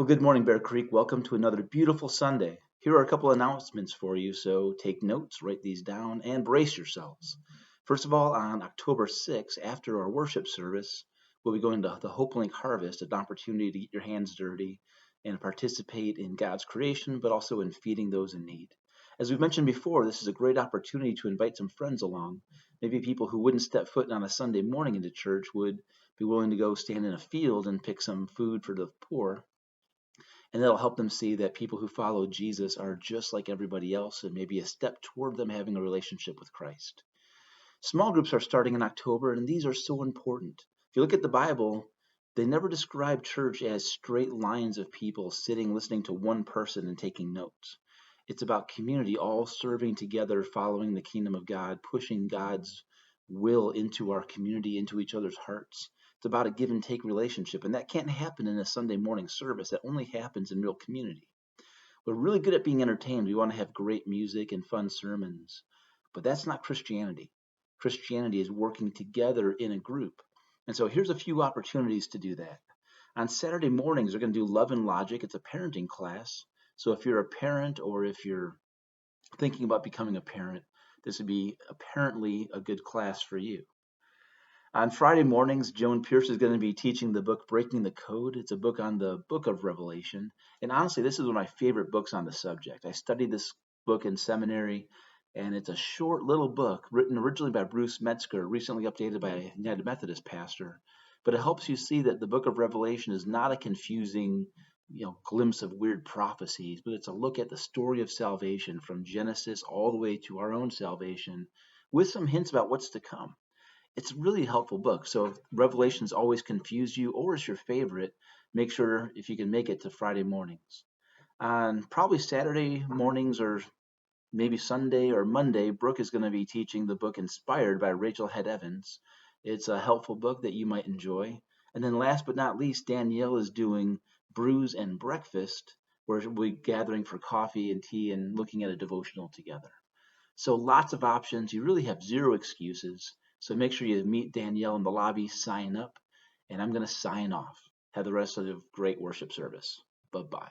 Well, good morning, Bear Creek. Welcome to another beautiful Sunday. Here are a couple announcements for you, so take notes, write these down, and brace yourselves. First of all, on October 6th, after our worship service, we'll be going to the Hope Link Harvest, an opportunity to get your hands dirty and participate in God's creation, but also in feeding those in need. As we've mentioned before, this is a great opportunity to invite some friends along. Maybe people who wouldn't step foot on a Sunday morning into church would be willing to go stand in a field and pick some food for the poor, and that'll help them see that people who follow Jesus are just like everybody else and maybe a step toward them having a relationship with Christ. Small groups are starting in October, and these are so important. If you look at the Bible, they never describe church as straight lines of people sitting listening to one person and taking notes. It's about community, all serving together, following the kingdom of God, pushing God's will into our community, into each other's hearts. It's about a give and take relationship, and that can't happen in a Sunday morning service. That only happens in real community. We're really good at being entertained. We want to have great music and fun sermons, but that's not Christianity. Christianity is working together in a group. And so here's a few opportunities to do that. On Saturday mornings, we're going to do Love and Logic. It's a parenting class. So if you're a parent or if you're thinking about becoming a parent, this would be apparently a good class for you. On Friday mornings, Joan Pierce is going to be teaching the book Breaking the Code. It's a book on the book of Revelation. And honestly, this is one of my favorite books on the subject. I studied this book in seminary, and it's a short little book written originally by Bruce Metzger, recently updated by a United Methodist pastor. But it helps you see that the book of Revelation is not a confusing, glimpse of weird prophecies, but it's a look at the story of salvation from Genesis all the way to our own salvation with some hints about what's to come. It's really a helpful book. So if Revelations always confuse you or is your favorite, make sure if you can make it to Friday mornings. On probably Saturday mornings or maybe Sunday or Monday, Brooke is going to be teaching the book Inspired by Rachel Head Evans. It's a helpful book that you might enjoy. And then last but not least, Danielle is doing Brews and Breakfast, where we'll be gathering for coffee and tea and looking at a devotional together. So lots of options. You really have zero excuses. So make sure you meet Danielle in the lobby, sign up, and I'm going to sign off. Have the rest of the great worship service. Bye-bye.